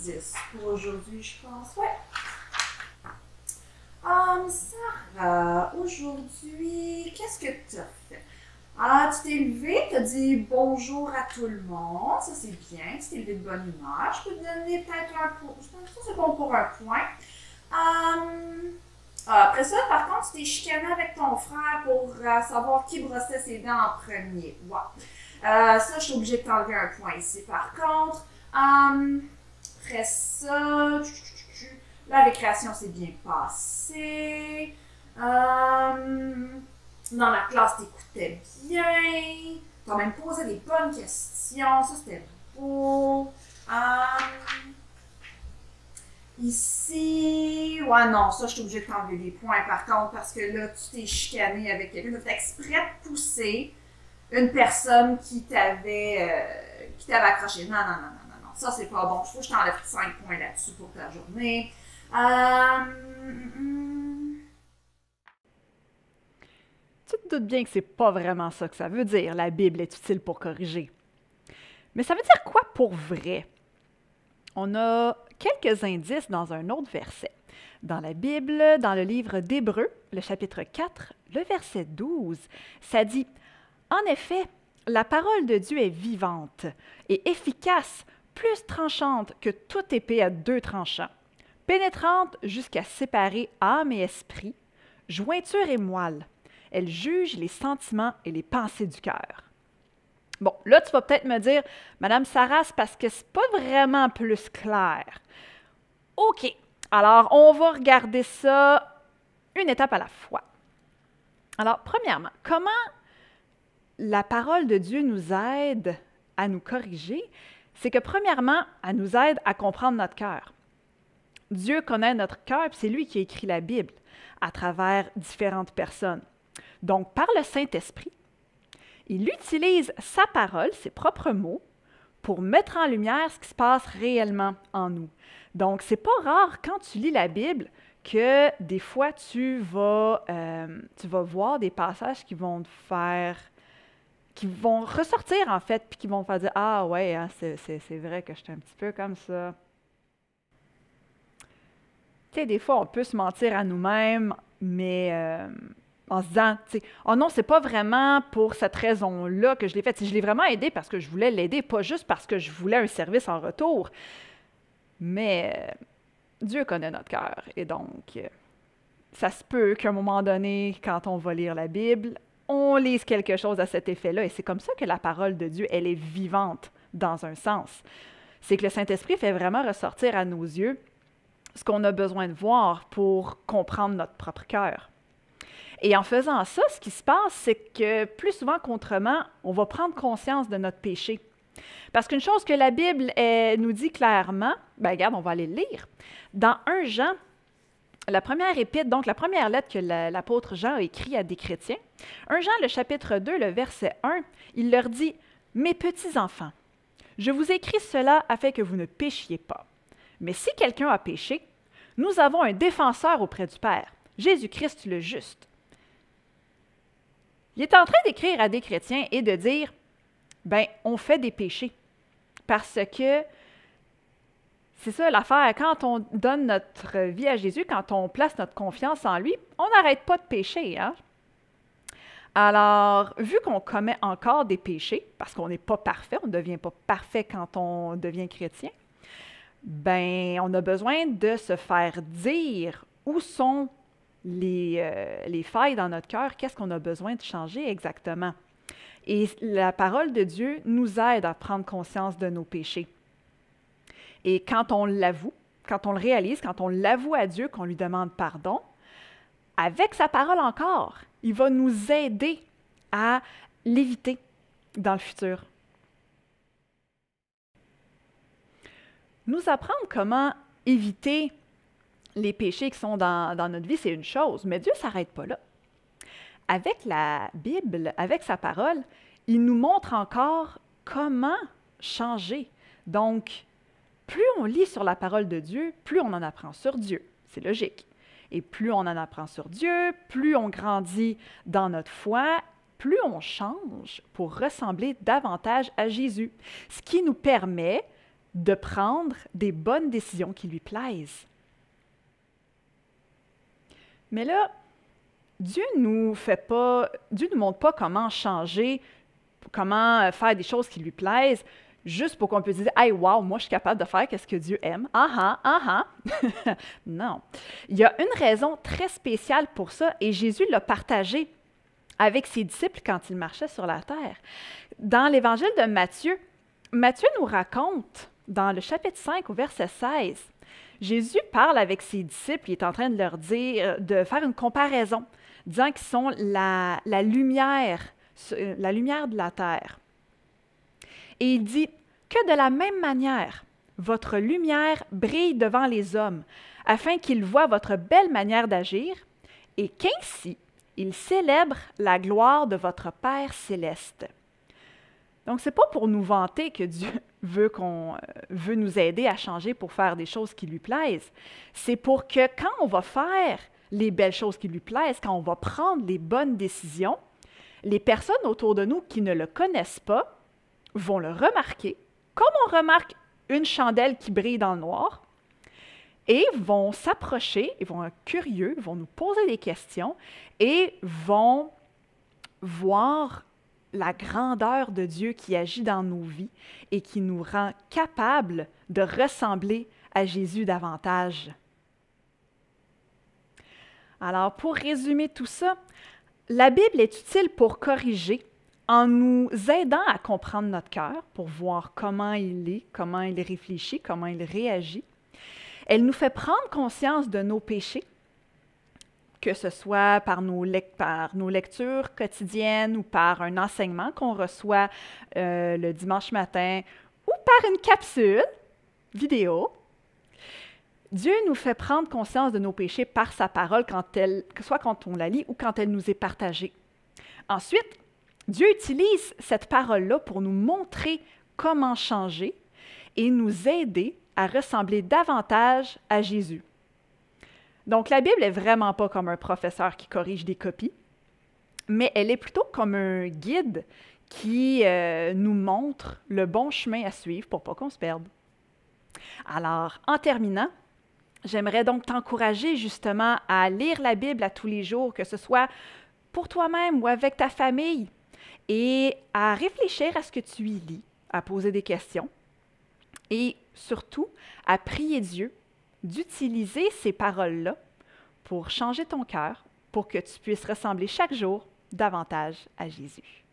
10 pour aujourd'hui, je pense. Ouais. Sarah, aujourd'hui, qu'est-ce que tu as fait? Ah, tu t'es levé, tu as dit bonjour à tout le monde. Ça, c'est bien. Tu t'es levé de bonne humeur. Je peux te donner peut-être un point. Je pense que ça, c'est bon pour un point. Après ça, par contre, tu t'es chicané avec ton frère pour savoir qui brossait ses dents en premier. Ouais. Ça, je suis obligée de t'enlever un point ici. Par contre, après ça, la récréation s'est bien passée. Dans la classe, t'écoutais bien. T'as même posé des bonnes questions. Ça, c'était beau. Ici, ouais, non, ça, je suis obligée de t'enlever des points par contre, parce que là, tu t'es chicané avec quelqu'un. Tu as fait exprès de pousser une personne qui t'avait accroché. Non, non, non, non, non, non. Ça, c'est pas bon. Il faut que je t'enlève 5 points là-dessus pour ta journée. Tu te doutes bien que c'est pas vraiment ça que ça veut dire, la Bible est utile pour corriger. Mais ça veut dire quoi pour vrai? On a quelques indices dans un autre verset. Dans la Bible, dans le livre d'Hébreux, le chapitre 4, le verset 12, ça dit « En effet, la parole de Dieu est vivante et efficace, plus tranchante que toute épée à 2 tranchants, pénétrante jusqu'à séparer âme et esprit, jointure et moelle. Elle juge les sentiments et les pensées du cœur. » Bon, là, tu vas peut-être me dire, Madame Sarah, c'est parce que c'est pas vraiment plus clair. OK, alors on va regarder ça une étape à la fois. Alors, premièrement, comment la parole de Dieu nous aide à nous corriger? C'est que, premièrement, elle nous aide à comprendre notre cœur. Dieu connaît notre cœur, puis c'est lui qui a écrit la Bible à travers différentes personnes. Donc, par le Saint-Esprit, il utilise sa parole, ses propres mots, pour mettre en lumière ce qui se passe réellement en nous. Donc, c'est pas rare quand tu lis la Bible que des fois tu vas voir des passages qui vont te faire, qui vont ressortir en fait, puis qui vont te faire dire ah ouais, hein, c'est vrai que je suis un petit peu comme ça. Tu sais, des fois on peut se mentir à nous-mêmes, mais en se disant, tu sais, oh non, c'est pas vraiment pour cette raison-là que je l'ai fait. Je l'ai vraiment aidé parce que je voulais l'aider, pas juste parce que je voulais un service en retour. Mais Dieu connaît notre cœur. Et donc, ça se peut qu'à un moment donné, quand on va lire la Bible, on lise quelque chose à cet effet-là. Et c'est comme ça que la parole de Dieu, elle est vivante dans un sens. C'est que le Saint-Esprit fait vraiment ressortir à nos yeux ce qu'on a besoin de voir pour comprendre notre propre cœur. Et en faisant ça, ce qui se passe, c'est que plus souvent qu'autrement, on va prendre conscience de notre péché. Parce qu'une chose que la Bible nous dit clairement, ben regarde, on va aller le lire. Dans 1 Jean, la première épître, donc la première lettre que l'apôtre Jean a écrite à des chrétiens, 1 Jean, le chapitre 2, le verset 1, il leur dit « Mes petits enfants, je vous écris cela afin que vous ne péchiez pas. Mais si quelqu'un a péché, nous avons un défenseur auprès du Père, Jésus-Christ le juste. » Il est en train d'écrire à des chrétiens et de dire, ben, on fait des péchés. Parce que c'est ça l'affaire, quand on donne notre vie à Jésus, quand on place notre confiance en lui, on n'arrête pas de pécher, hein? Alors, vu qu'on commet encore des péchés, parce qu'on n'est pas parfait, on ne devient pas parfait quand on devient chrétien, ben, on a besoin de se faire dire où sont les failles dans notre cœur, qu'est-ce qu'on a besoin de changer exactement. Et la parole de Dieu nous aide à prendre conscience de nos péchés. Et quand on l'avoue, quand on le réalise, quand on l'avoue à Dieu, qu'on lui demande pardon, avec sa parole encore, il va nous aider à l'éviter dans le futur. Nous apprendre comment éviter les péchés qui sont dans notre vie, c'est une chose, mais Dieu ne s'arrête pas là. Avec la Bible, avec sa parole, il nous montre encore comment changer. Donc, plus on lit sur la parole de Dieu, plus on en apprend sur Dieu. C'est logique. Et plus on en apprend sur Dieu, plus on grandit dans notre foi, plus on change pour ressembler davantage à Jésus. Ce qui nous permet de prendre des bonnes décisions qui lui plaisent. Mais là, Dieu nous montre pas comment changer, comment faire des choses qui lui plaisent, juste pour qu'on puisse dire « Hey, wow, moi je suis capable de faire ce que Dieu aime. Ah ah, ah ah. » Non. Il y a une raison très spéciale pour ça et Jésus l'a partagé avec ses disciples quand il marchait sur la terre. Dans l'évangile de Matthieu, Matthieu nous raconte, dans le chapitre 5 au verset 16, Jésus parle avec ses disciples, il est en train de leur dire, de faire une comparaison, disant qu'ils sont la lumière de la terre. Et il dit que de la même manière, votre lumière brille devant les hommes, afin qu'ils voient votre belle manière d'agir, et qu'ainsi ils célèbrent la gloire de votre Père céleste. Donc, ce n'est pas pour nous vanter que Dieu veut nous aider à changer pour faire des choses qui lui plaisent. C'est pour que quand on va faire les belles choses qui lui plaisent, quand on va prendre les bonnes décisions, les personnes autour de nous qui ne le connaissent pas vont le remarquer, comme on remarque une chandelle qui brille dans le noir, et vont s'approcher, ils vont être curieux, vont nous poser des questions et vont voir la grandeur de Dieu qui agit dans nos vies et qui nous rend capables de ressembler à Jésus davantage. Alors, pour résumer tout ça, la Bible est utile pour corriger en nous aidant à comprendre notre cœur, pour voir comment il est, comment il réfléchit, comment il réagit. Elle nous fait prendre conscience de nos péchés, que ce soit par nos lectures quotidiennes ou par un enseignement qu'on reçoit le dimanche matin ou par une capsule vidéo. Dieu nous fait prendre conscience de nos péchés par sa parole, soit quand on la lit ou quand elle nous est partagée. Ensuite, Dieu utilise cette parole-là pour nous montrer comment changer et nous aider à ressembler davantage à Jésus. Donc, la Bible n'est vraiment pas comme un professeur qui corrige des copies, mais elle est plutôt comme un guide qui nous montre le bon chemin à suivre pour ne pas qu'on se perde. Alors, en terminant, j'aimerais donc t'encourager justement à lire la Bible à tous les jours, que ce soit pour toi-même ou avec ta famille, et à réfléchir à ce que tu y lis, à poser des questions, et surtout à prier Dieu d'utiliser ces paroles-là pour changer ton cœur, pour que tu puisses ressembler chaque jour davantage à Jésus.